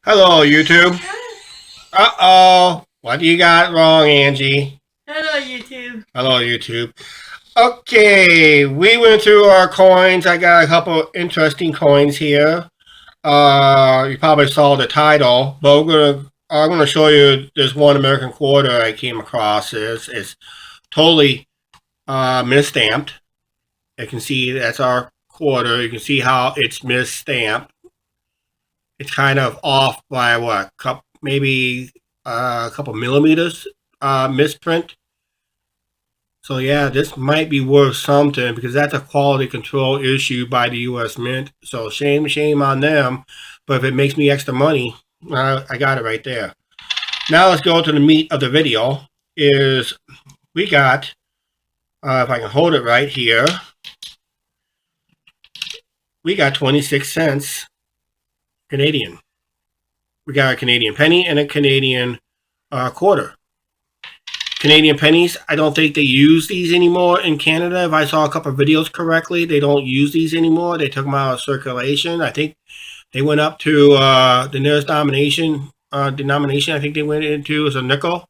Hello, YouTube. Uh-oh. What do you got wrong, Angie? Hello, YouTube. Hello, YouTube. Okay, we went through our coins. I got a couple interesting coins here. You probably saw the title, but I'm gonna show you this one American quarter I came across. It's totally misstamped. You can see that's our quarter. You can see how it's misstamped. It's kind of off by what, maybe a couple millimeters misprint. So yeah, this might be worth something because that's a quality control issue by the U.S. Mint. So shame on them. But if it makes me extra money, I got it right there. Now let's go to the meat of the video. Is we got, if I can hold it right here, we got 26 cents Canadian. We got a Canadian penny and a Canadian quarter. Canadian pennies, I don't think they use these anymore in Canada. If I saw a couple of videos correctly, they don't use these anymore. They took them out of circulation. I think they went up to the nearest denomination I think they went into is a nickel.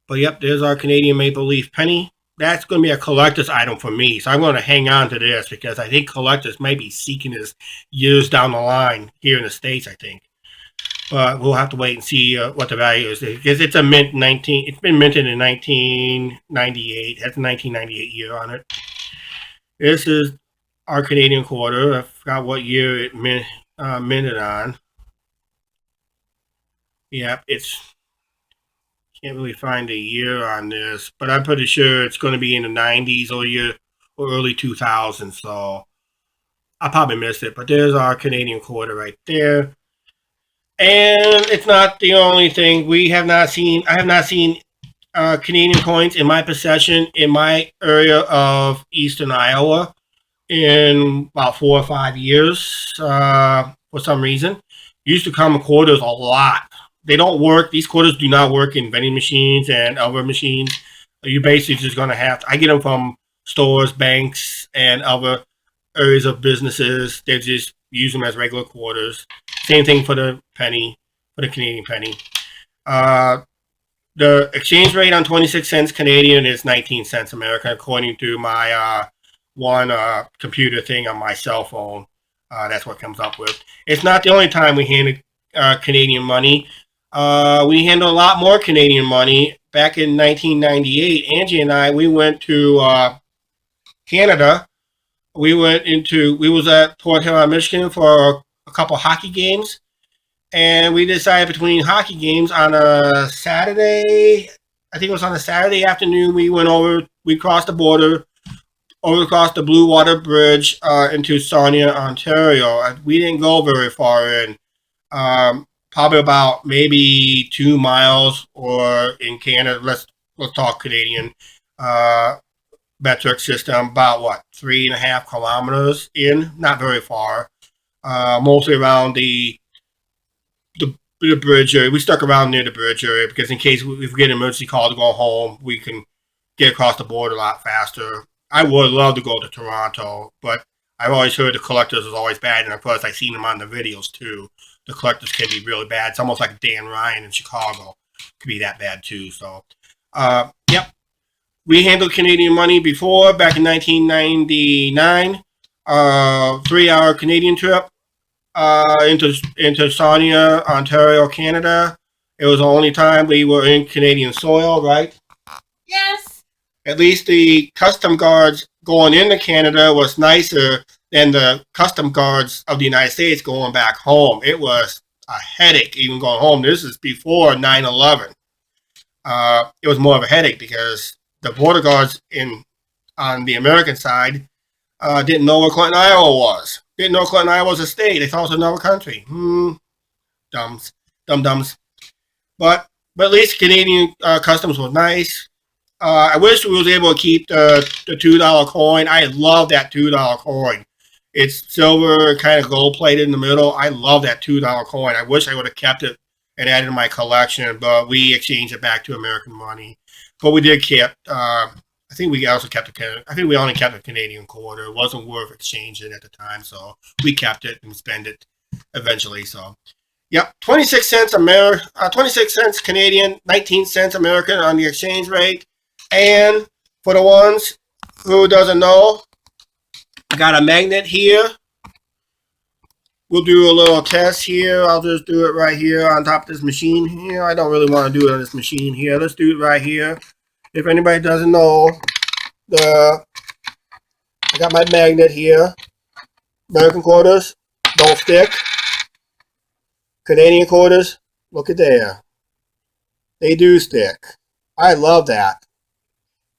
But yep, there's our Canadian maple leaf penny. That's going to be a collector's item for me. So I'm going to hang on to this because I think collectors might be seeking this years down the line here in the States, I think. But we'll have to wait and see what the value is because it's a mint 19. It's been minted in 1998. It has a 1998 year on it. This is our Canadian quarter. I forgot what year it minted on. Yep, it's can't really find a year on this, but I'm pretty sure it's going to be in the 90s or early 2000s. So I probably missed it, but there's our Canadian quarter right there. And it's not the only thing we have not seen. I have not seen Canadian coins in my possession in my area of eastern Iowa in about 4 or 5 years for some reason. Used to come in quarters a lot. They don't work. These quarters do not work in vending machines and other machines. You basically just going to have to. I get them from stores, banks, and other areas of businesses. They just use them as regular quarters. Same thing for the penny, for the Canadian penny. Uh, the exchange rate on 26 cents Canadian is 19 cents American, according to my one computer thing on my cell phone. That's what comes up with. It's not the only time we handle Canadian money. We handle a lot more Canadian money. Back in 1998, Angie and I, we went to Canada. We was at Port Huron, Michigan for a couple hockey games, and we decided between hockey games on a Saturday. I think it was on a Saturday afternoon. We crossed the border, over across the Blue Water Bridge into Sarnia, Ontario. We didn't go very far in, probably about maybe 2 miles, or in Canada. Let's talk Canadian metric system. About what, 3.5 kilometers in? Not very far. Mostly around the bridge area. We stuck around near the bridge area because in case if we get an emergency call to go home, we can get across the border a lot faster. I would love to go to Toronto, but I've always heard the collectors is always bad, and of course I've seen them on the videos too. The collectors can be really bad. It's almost like Dan Ryan in Chicago. Could be that bad too. So, yep. We handled Canadian money before, back in 1999. 3-hour Canadian trip into Sarnia, Ontario, Canada. It was the only time we were in Canadian soil, right? Yes. At least the custom guards going into Canada was nicer than the custom guards of the United States going back home. It was a headache even going home. This is before 9/11. It was more of a headache because the border guards on the American side didn't know where Clinton, Iowa was. Didn't know Clinton, Iowa was a state. They thought it was another country. Dumbs. Dum-dums. But at least Canadian customs was nice. I wish we was able to keep the $2 coin. I love that $2 coin. It's silver, kind of gold plated in the middle. I love that $2 coin. I wish I would have kept it and added to my collection, but we exchanged it back to American money. But we did keep. I think we also kept the. I think we only kept a Canadian quarter. It wasn't worth exchanging at the time, so we kept it and spent it eventually. So, Yep, 26 cents 26 cents Canadian, 19 cents American on the exchange rate. And for the ones who doesn't know, I got a magnet here. We'll do a little test here. I'll just do it right here on top of this machine here. I don't really want to do it on this machine here. Let's do it right here. If anybody doesn't know, I got my magnet here. American quarters don't stick. Canadian quarters, look at there. They do stick. I love that.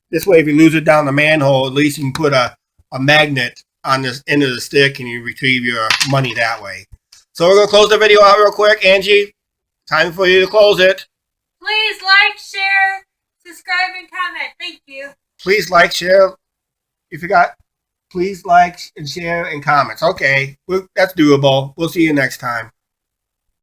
This way, if you lose it down the manhole, at least you can put a magnet on this end of the stick and you retrieve your money that way. So we're going to close the video out real quick. Angie, time for you to close it. Please like, share, subscribe, and comment. Thank you. Please like, share. If you got, please like and share and comments. Okay, that's doable. We'll see you next time.